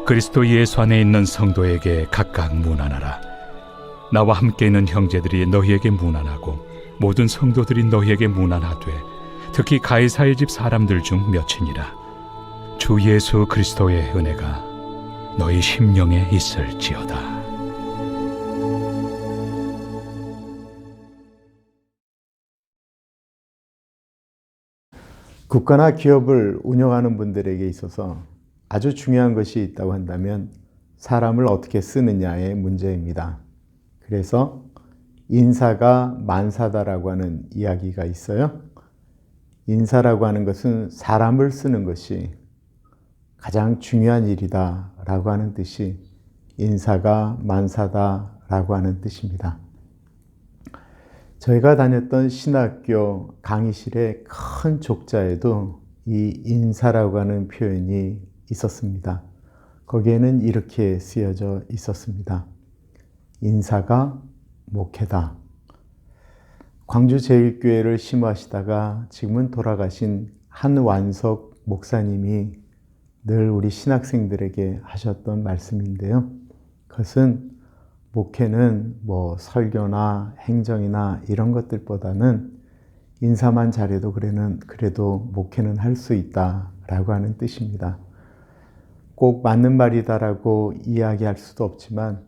그리스도 예수 안에 있는 성도에게 각각 문안하라. 나와 함께 있는 형제들이 너희에게 문안하고 모든 성도들이 너희에게 문안하되 특히 가이사의 집 사람들 중 몇이니라. 주 예수 그리스도의 은혜가 너희 심령에 있을지어다. 국가나 기업을 운영하는 분들에게 있어서 아주 중요한 것이 있다고 한다면 사람을 어떻게 쓰느냐의 문제입니다. 그래서 인사가 만사다라고 하는 이야기가 있어요. 인사라고 하는 것은 사람을 쓰는 것이 가장 중요한 일이다라고 하는 뜻이 인사가 만사다라고 하는 뜻입니다. 저희가 다녔던 신학교 강의실의 큰 족자에도 이 인사라고 하는 표현이 있었습니다. 거기에는 이렇게 쓰여져 있었습니다. 인사가 목회다. 광주제일교회를 심호하시다가 지금은 돌아가신 한완석 목사님이 늘 우리 신학생들에게 하셨던 말씀인데요. 그것은 목회는 설교나 행정이나 이런 것들보다는 인사만 잘해도 그래도 목회는 할 수 있다라고 하는 뜻입니다. 꼭 맞는 말이다라고 이야기할 수도 없지만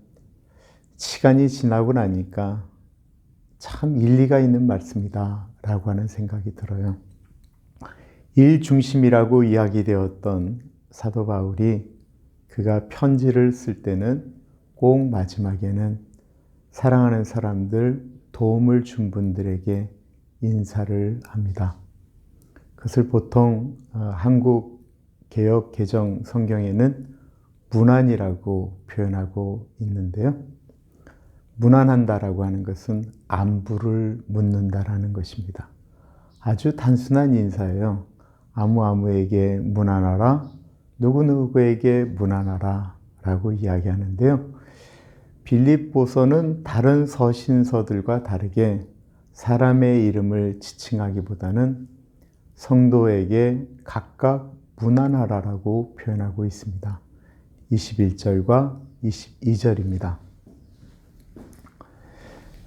시간이 지나고 나니까 참 일리가 있는 말씀이다라고 하는 생각이 들어요. 일 중심이라고 이야기되었던 사도 바울이 그가 편지를 쓸 때는 꼭 마지막에는 사랑하는 사람들, 도움을 준 분들에게 인사를 합니다. 그것을 보통 한국 개역 개정 성경에는 문안이라고 표현하고 있는데요. 문안한다라고 하는 것은 안부를 묻는다라는 것입니다. 아주 단순한 인사예요. 아무에게 문안하라, 누구누구에게 문안하라 라고 이야기하는데요. 빌립보서는 다른 서신서들과 다르게 사람의 이름을 지칭하기보다는 성도에게 각각 문안하라라고 표현하고 있습니다. 21절과 22절입니다.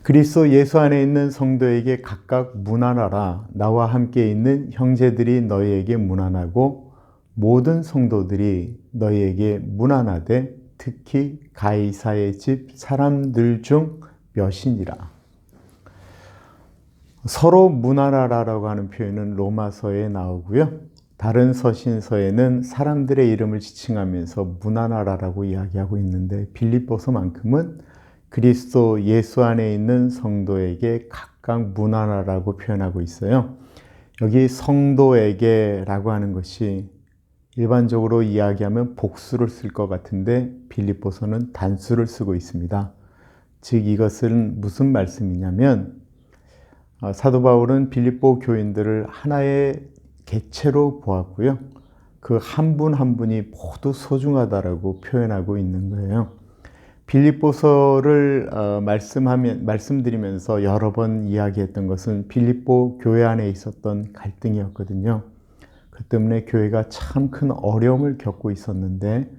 그리스도 예수 안에 있는 성도에게 각각 문안하라. 나와 함께 있는 형제들이 너희에게 문안하고 모든 성도들이 너희에게 문안하되 특히 가이사의 집 사람들 중 몇이니라. 서로 문안하라라고 하는 표현은 로마서에 나오고요. 다른 서신서에는 사람들의 이름을 지칭하면서 문안하라라고 이야기하고 있는데 빌립보서만큼은 그리스도 예수 안에 있는 성도에게 각각 문안하라고 표현하고 있어요. 여기 성도에게라고 하는 것이 일반적으로 이야기하면 복수를 쓸 것 같은데 빌립보서는 단수를 쓰고 있습니다. 즉 이것은 무슨 말씀이냐면 사도 바울은 빌립보 교인들을 하나의 개체로 보았고요. 그 한 분 한 분이 모두 소중하다라고 표현하고 있는 거예요. 빌립보서를 말씀드리면서 여러 번 이야기했던 것은 빌립보 교회 안에 있었던 갈등이었거든요. 그 때문에 교회가 참 큰 어려움을 겪고 있었는데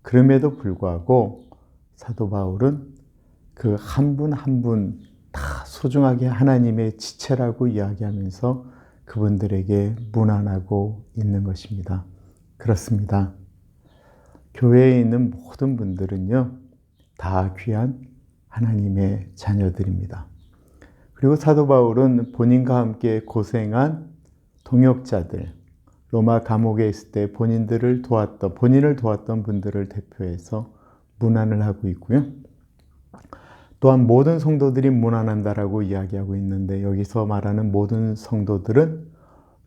그럼에도 불구하고 사도 바울은 그 한 분 한 분 다 소중하게 하나님의 지체라고 이야기하면서 그분들에게 문안하고 있는 것입니다. 그렇습니다. 교회에 있는 모든 분들은요, 다 귀한 하나님의 자녀들입니다. 그리고 사도 바울은 본인과 함께 고생한 동역자들, 로마 감옥에 있을 때 본인을 도왔던 분들을 대표해서 문안을 하고 있고요. 또한 모든 성도들이 문안한다라고 이야기하고 있는데 여기서 말하는 모든 성도들은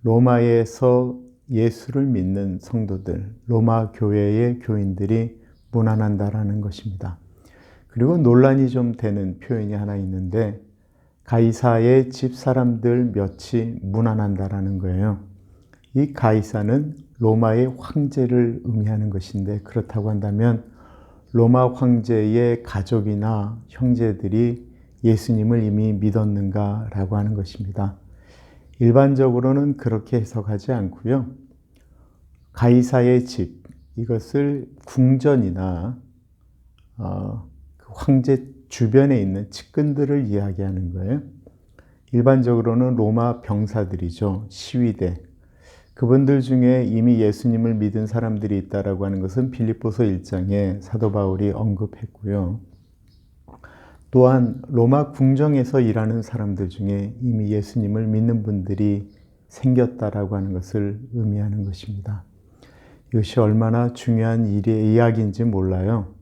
로마에서 예수를 믿는 성도들, 로마 교회의 교인들이 문안한다라는 것입니다. 그리고 논란이 좀 되는 표현이 하나 있는데 가이사의 집 사람들 몇이 문안한다라는 거예요. 이 가이사는 로마의 황제를 의미하는 것인데 그렇다고 한다면 로마 황제의 가족이나 형제들이 예수님을 이미 믿었는가라고 하는 것입니다. 일반적으로는 그렇게 해석하지 않고요. 가이사의 집, 이것을 궁전이나 그 황제 주변에 있는 측근들을 이야기하는 거예요. 일반적으로는 로마 병사들이죠. 시위대. 그분들 중에 이미 예수님을 믿은 사람들이 있다라고 하는 것은 빌립보서 1장에 사도 바울이 언급했고요. 또한 로마 궁정에서 일하는 사람들 중에 이미 예수님을 믿는 분들이 생겼다라고 하는 것을 의미하는 것입니다. 이것이 얼마나 중요한 이야기인지 몰라요.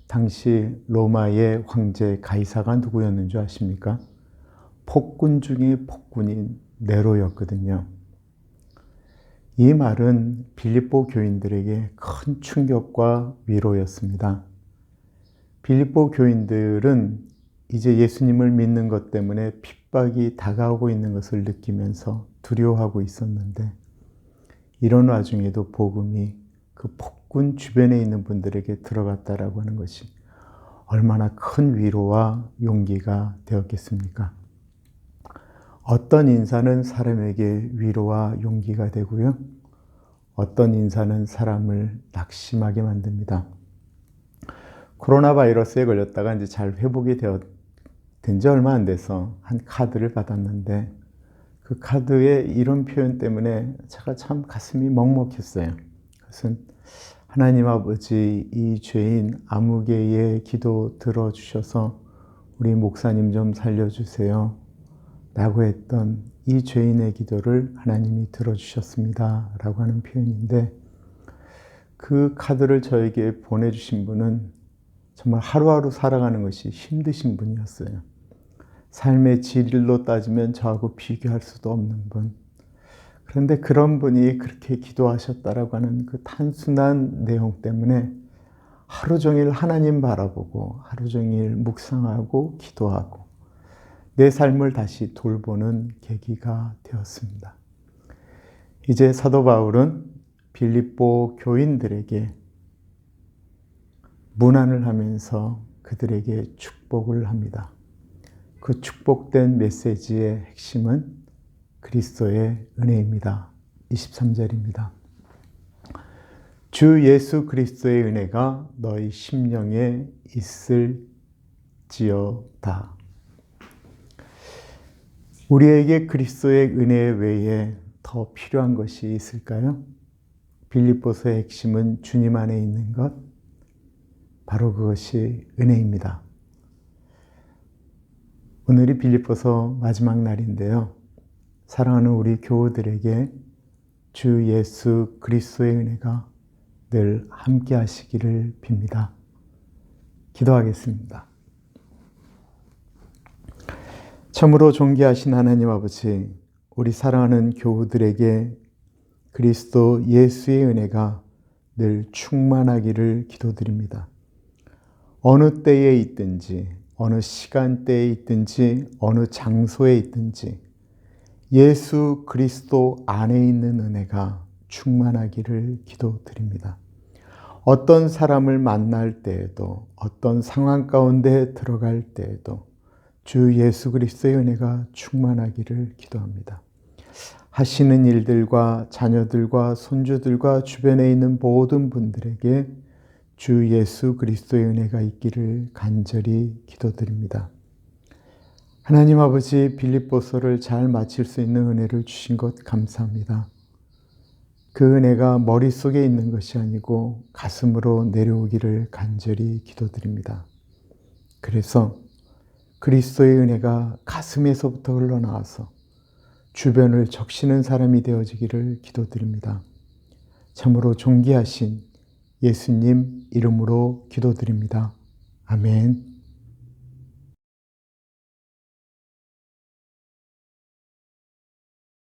당시 로마의 황제 가이사가 누구였는 줄 아십니까? 폭군 중에 폭군인 네로였거든요. 이 말은 빌립보 교인들에게 큰 충격과 위로였습니다. 빌립보 교인들은 이제 예수님을 믿는 것 때문에 핍박이 다가오고 있는 것을 느끼면서 두려워하고 있었는데, 이런 와중에도 복음이 그 폭군 주변에 있는 분들에게 들어갔다라고 하는 것이 얼마나 큰 위로와 용기가 되었겠습니까? 어떤 인사는 사람에게 위로와 용기가 되고요. 어떤 인사는 사람을 낙심하게 만듭니다. 코로나 바이러스에 걸렸다가 이제 잘 회복이 된 지 얼마 안 돼서 한 카드를 받았는데, 그 카드의 이런 표현 때문에 제가 참 가슴이 먹먹했어요. 그것은 하나님 아버지, 이 죄인 아무개의 기도 들어주셔서 우리 목사님 좀 살려주세요 라고 했던 이 죄인의 기도를 하나님이 들어주셨습니다 라고 하는 표현인데, 그 카드를 저에게 보내주신 분은 정말 하루하루 살아가는 것이 힘드신 분이었어요. 삶의 질로 따지면 저하고 비교할 수도 없는 분. 그런데 그런 분이 그렇게 기도하셨다라고 하는 그 단순한 내용 때문에 하루 종일 하나님 바라보고 하루 종일 묵상하고 기도하고 내 삶을 다시 돌보는 계기가 되었습니다. 이제 사도 바울은 빌립보 교인들에게 문안을 하면서 그들에게 축복을 합니다. 그 축복된 메시지의 핵심은 그리스도의 은혜입니다. 23절입니다. 주 예수 그리스도의 은혜가 너희 심령에 있을지어다. 우리에게 그리스도의 은혜 외에 더 필요한 것이 있을까요? 빌립보서의 핵심은 주님 안에 있는 것, 바로 그것이 은혜입니다. 오늘이 빌립보서 마지막 날인데요. 사랑하는 우리 교우들에게 주 예수 그리스도의 은혜가 늘 함께 하시기를 빕니다. 기도하겠습니다. 참으로 존귀하신 하나님 아버지, 우리 사랑하는 교우들에게 그리스도 예수의 은혜가 늘 충만하기를 기도드립니다. 어느 때에 있든지, 어느 시간대에 있든지, 어느 장소에 있든지 예수 그리스도 안에 있는 은혜가 충만하기를 기도드립니다. 어떤 사람을 만날 때에도, 어떤 상황 가운데 들어갈 때에도 주 예수 그리스도의 은혜가 충만하기를 기도합니다. 하시는 일들과 자녀들과 손주들과 주변에 있는 모든 분들에게 주 예수 그리스도의 은혜가 있기를 간절히 기도드립니다. 하나님 아버지, 빌립보서를 잘 마칠 수 있는 은혜를 주신 것 감사합니다. 그 은혜가 머릿속에 있는 것이 아니고 가슴으로 내려오기를 간절히 기도드립니다. 그래서 그리스도의 은혜가 가슴에서부터 흘러나와서 주변을 적시는 사람이 되어지기를 기도드립니다. 참으로 존귀하신 예수님 이름으로 기도드립니다. 아멘.